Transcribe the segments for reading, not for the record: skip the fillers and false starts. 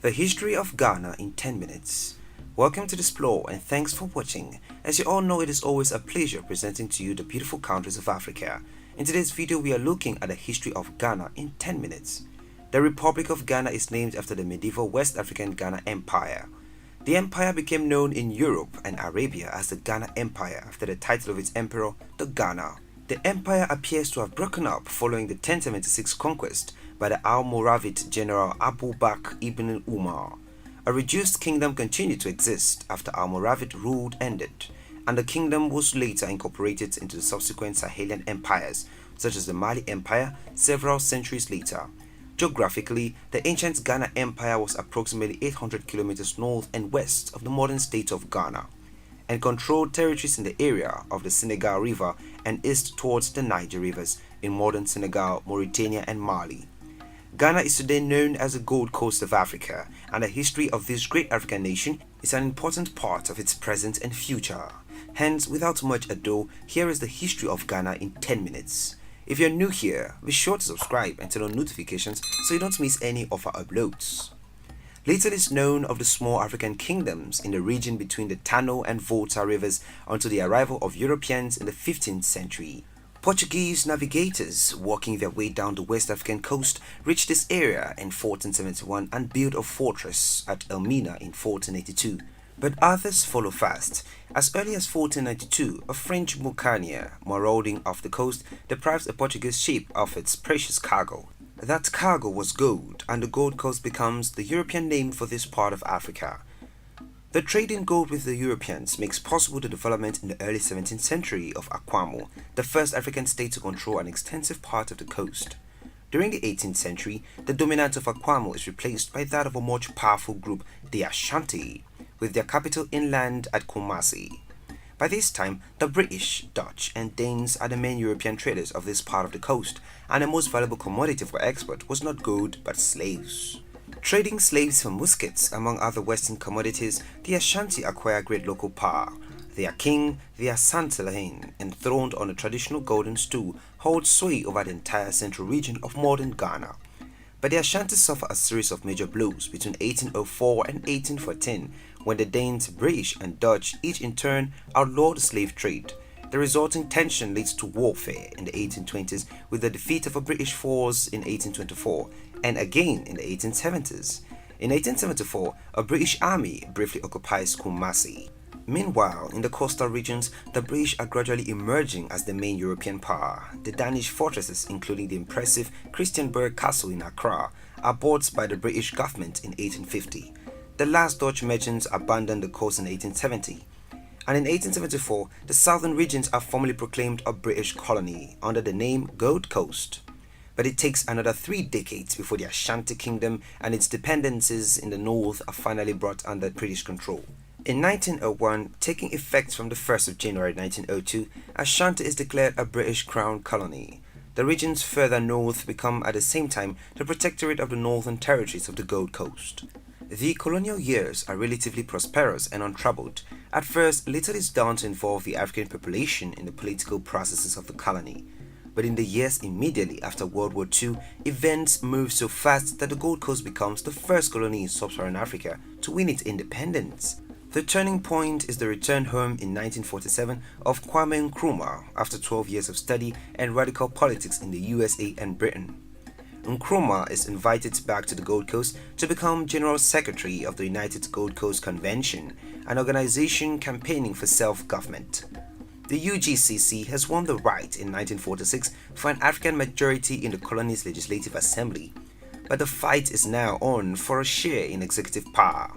The history of Ghana in 10 minutes. Welcome to the Explore and thanks for watching. As you all know, it is always a pleasure presenting to you the beautiful countries of Africa. In today's video, we are looking at the history of Ghana in 10 minutes. The Republic of Ghana is named after the medieval West African Ghana Empire. The empire became known in Europe and Arabia as the Ghana Empire after the title of its emperor, the Ghana. The empire appears to have broken up following the 1076 conquest by the Almoravid general Abu Bakr ibn Umar. A reduced kingdom continued to exist after Almoravid rule ended, and the kingdom was later incorporated into the subsequent Sahelian empires, such as the Mali Empire, several centuries later. Geographically, the ancient Ghana Empire was approximately 800 kilometers north and west of the modern state of Ghana, and controlled territories in the area of the Senegal River and east towards the Niger rivers in modern Senegal, Mauritania, and Mali. Ghana is today known as the Gold Coast of Africa, and the history of this great African nation is an important part of its present and future. Hence, without much ado, here is the history of Ghana in 10 minutes. If you're new here, be sure to subscribe and turn on notifications so you don't miss any of our uploads. Little is known of the small African kingdoms in the region between the Tano and Volta rivers until the arrival of Europeans in the 15th century. Portuguese navigators walking their way down the West African coast reached this area in 1471 and built a fortress at Elmina in 1482. But others follow fast. As early as 1492, a French buccaneer marauding off the coast deprives a Portuguese ship of its precious cargo. That cargo was gold, and the Gold Coast becomes the European name for this part of Africa. The trade in gold with the Europeans makes possible the development in the early 17th century of Akwamo, the first African state to control an extensive part of the coast. During the 18th century, the dominance of Akwamo is replaced by that of a much powerful group, the Ashanti, with their capital inland at Kumasi. By this time, the British, Dutch, and Danes are the main European traders of this part of the coast, and the most valuable commodity for export was not gold but slaves. Trading slaves for muskets, among other Western commodities, the Ashanti acquired great local power. Their king, the Asantehene, enthroned on a traditional golden stool, holds sway over the entire central region of modern Ghana. But the Ashanti suffered a series of major blows between 1804 and 1814, when the Danes, British, and Dutch each in turn outlawed the slave trade. The resulting tension leads to warfare in the 1820s with the defeat of a British force in 1824 and again in the 1870s. In 1874, a British army briefly occupies Kumasi. Meanwhile, in the coastal regions, the British are gradually emerging as the main European power. The Danish fortresses, including the impressive Christiansborg Castle in Accra, are bought by the British government in 1850. The last Dutch merchants abandoned the coast in 1870. And in 1874, the southern regions are formally proclaimed a British colony under the name Gold Coast. But it takes another 3 decades before the Ashanti Kingdom and its dependencies in the north are finally brought under British control. In 1901, taking effect from the 1st of January 1902, Ashanti is declared a British Crown colony. The regions further north become at the same time the protectorate of the Northern Territories of the Gold Coast. The colonial years are relatively prosperous and untroubled. At first, little is done to involve the African population in the political processes of the colony. But in the years immediately after World War II, events move so fast that the Gold Coast becomes the first colony in sub-Saharan Africa to win its independence. The turning point is the return home in 1947 of Kwame Nkrumah after 12 years of study and radical politics in the USA and Britain. Nkrumah is invited back to the Gold Coast to become General Secretary of the United Gold Coast Convention, an organization campaigning for self-government. The UGCC has won the right in 1946 for an African majority in the colony's legislative assembly, but the fight is now on for a share in executive power.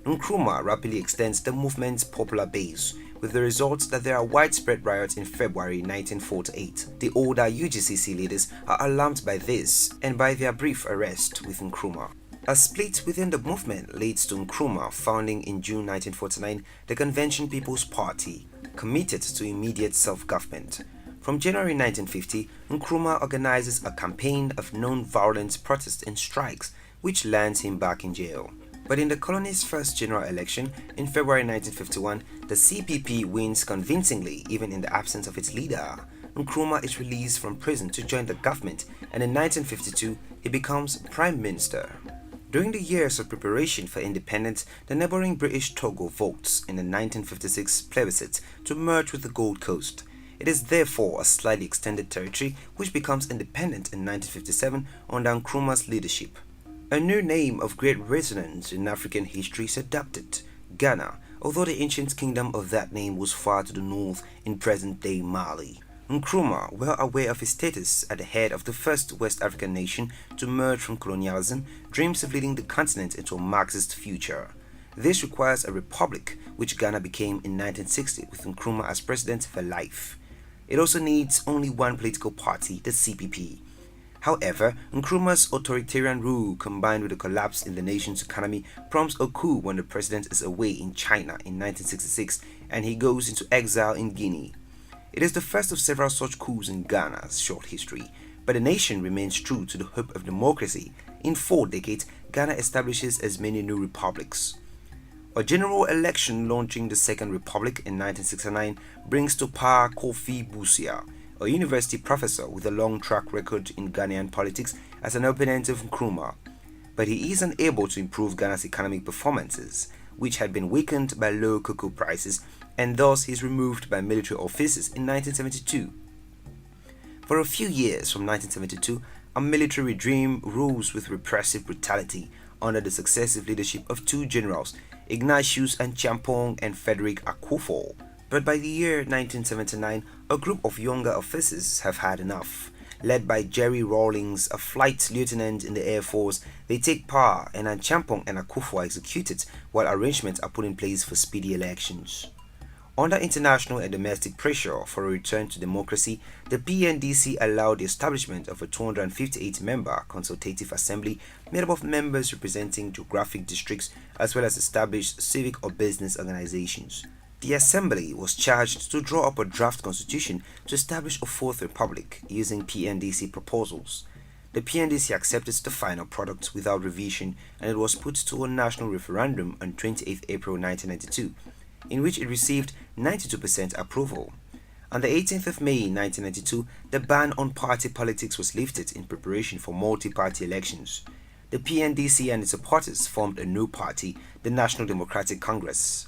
Nkrumah rapidly extends the movement's popular base, with the result that there are widespread riots in February 1948. The older UGCC leaders are alarmed by this and by their brief arrest with Nkrumah. A split within the movement leads to Nkrumah founding in June 1949 the Convention People's Party, committed to immediate self-government. From January 1950, Nkrumah organizes a campaign of non-violent protests and strikes, which lands him back in jail. But in the colony's first general election in February 1951, the CPP wins convincingly even in the absence of its leader. Nkrumah is released from prison to join the government, and in 1952 he becomes Prime Minister. During the years of preparation for independence, the neighboring British Togo votes in the 1956 plebiscite to merge with the Gold Coast. It is therefore a slightly extended territory which becomes independent in 1957 under Nkrumah's leadership. A new name of great resonance in African history is adopted, Ghana, although the ancient kingdom of that name was far to the north in present-day Mali. Nkrumah, well aware of his status at the head of the first West African nation to emerge from colonialism, dreams of leading the continent into a Marxist future. This requires a republic, which Ghana became in 1960 with Nkrumah as president for life. It also needs only one political party, the CPP. However, Nkrumah's authoritarian rule combined with a collapse in the nation's economy prompts a coup when the president is away in China in 1966 and he goes into exile in Guinea. It is the first of several such coups in Ghana's short history, but the nation remains true to the hope of democracy. In 4 decades, Ghana establishes as many new republics. A general election launching the Second Republic in 1969 brings to power Kofi Busia, a university professor with a long track record in Ghanaian politics as an opponent of Nkrumah. But he is unable to improve Ghana's economic performances, which had been weakened by low cocoa prices, and thus he is removed by military officers in 1972. For a few years from 1972, a military regime rules with repressive brutality under the successive leadership of 2 generals, Ignatius Champong and Frederick Akufo. But by the year 1979, a group of younger officers have had enough. Led by Jerry Rawlings, a flight lieutenant in the Air Force, they take power and Champong and Akufo are executed while arrangements are put in place for speedy elections. Under international and domestic pressure for a return to democracy, the PNDC allowed the establishment of a 258-member consultative assembly made up of members representing geographic districts as well as established civic or business organizations. The assembly was charged to draw up a draft constitution to establish a 4th republic using PNDC proposals. The PNDC accepted the final product without revision and it was put to a national referendum on 28 April 1992. In which it received 92% approval. On the 18th of May 1992, the ban on party politics was lifted in preparation for multi-party elections. The PNDC and its supporters formed a new party, the National Democratic Congress,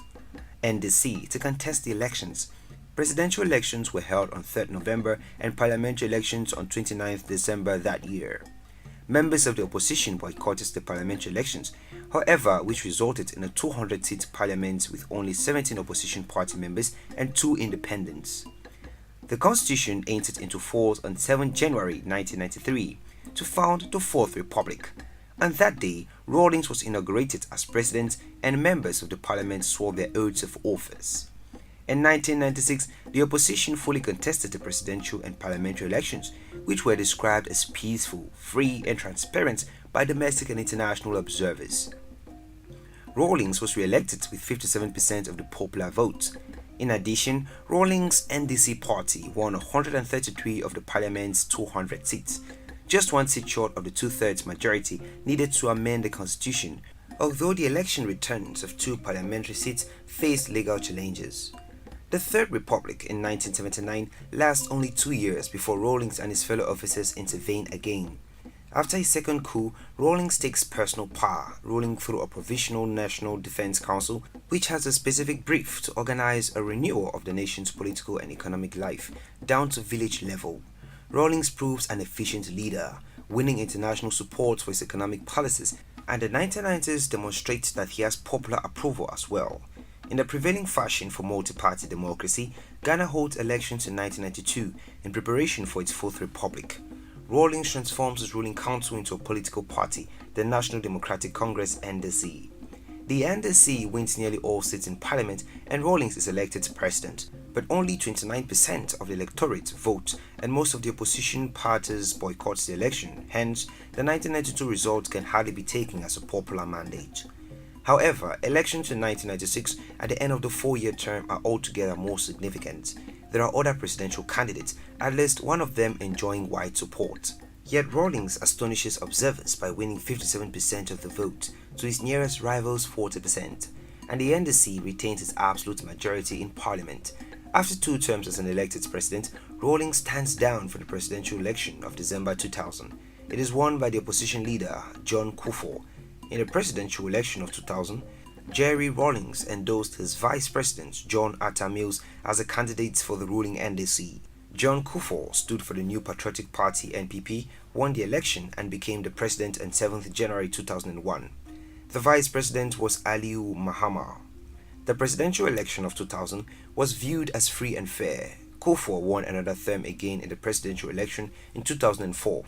NDC, to contest the elections. Presidential elections were held on 3rd November and parliamentary elections on 29th December that year. Members of the opposition boycotted the parliamentary elections, however, which resulted in a 200-seat parliament with only 17 opposition party members and 2 independents. The constitution entered into force on 7 January 1993 to found the 4th Republic. On that day, Rawlings was inaugurated as president and members of the parliament swore their oaths of office. In 1996, the opposition fully contested the presidential and parliamentary elections, which were described as peaceful, free, and transparent by domestic and international observers. Rawlings was re-elected with 57% of the popular vote. In addition, Rawlings' NDC party won 133 of the parliament's 200 seats, just 1 seat short of the 2/3 majority needed to amend the constitution, although the election returns of 2 parliamentary seats faced legal challenges. The Third Republic in 1979 lasts only 2 years before Rawlings and his fellow officers intervene again. After his second coup, Rawlings takes personal power, ruling through a provisional National Defense Council, which has a specific brief to organize a renewal of the nation's political and economic life down to village level. Rawlings proves an efficient leader, winning international support for his economic policies, and the 1990s demonstrates that he has popular approval as well. In the prevailing fashion for multi-party democracy, Ghana holds elections in 1992 in preparation for its 4th Republic. Rawlings transforms his ruling council into a political party, the National Democratic Congress (NDC). The NDC wins nearly all seats in parliament and Rawlings is elected president, but only 29% of the electorate vote and most of the opposition parties boycott the election. Hence, the 1992 results can hardly be taken as a popular mandate. However, elections in 1996 at the end of the 4-year term are altogether more significant. There are other presidential candidates, at least one of them enjoying wide support. Yet Rawlings astonishes observers by winning 57% of the vote to his nearest rival's 40%, and the NDC retains its absolute majority in parliament. After 2 terms as an elected president, Rawlings stands down for the presidential election of December 2000. It is won by the opposition leader, John Kufuor. In the presidential election of 2000, Jerry Rawlings endorsed his vice president John Atta Mills as a candidate for the ruling NDC. John Kufuor stood for the New Patriotic Party (NPP), won the election and became the president on 7th January 2001. The vice president was Aliu Mahama. The presidential election of 2000 was viewed as free and fair. Kufuor won another term again in the presidential election in 2004.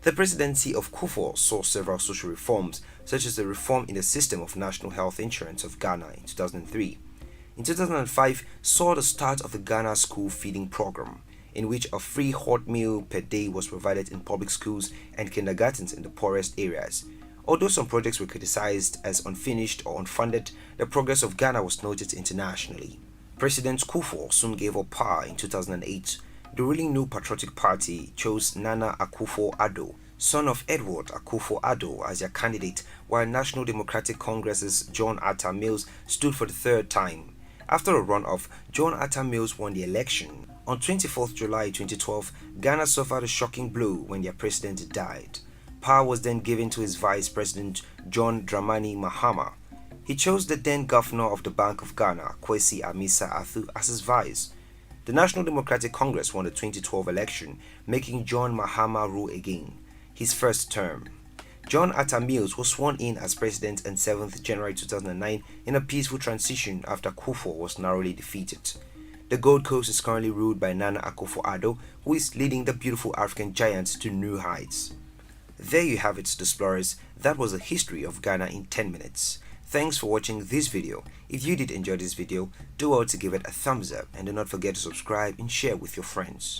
The presidency of Kufuor saw several social reforms, such as the reform in the system of national health insurance of Ghana in 2003. In 2005, saw the start of the Ghana School Feeding Program, in which a free hot meal per day was provided in public schools and kindergartens in the poorest areas. Although some projects were criticized as unfinished or unfunded, the progress of Ghana was noted internationally. President Kufuor soon gave up power in 2008. The ruling New Patriotic Party chose Nana Akufo-Addo, son of Edward Akufo-Addo, as their candidate, while National Democratic Congress's John Atta Mills stood for the third time. After a runoff, John Atta Mills won the election. On 24th July 2012, Ghana suffered a shocking blow when their president died. Power was then given to his vice president, John Dramani Mahama. He chose the then governor of the Bank of Ghana, Kwesi Amisa-Athu, as his vice. The National Democratic Congress won the 2012 election, making John Mahama rule again, his first term. John Atta Mills was sworn in as president on 7th January 2009 in a peaceful transition after Kufuor was narrowly defeated. The Gold Coast is currently ruled by Nana Akufo-Addo, who is leading the beautiful African giant to new heights. There you have it, explorers. That was the history of Ghana in 10 minutes. Thanks for watching this video. If you did enjoy this video, do well to give it a thumbs up and do not forget to subscribe and share with your friends.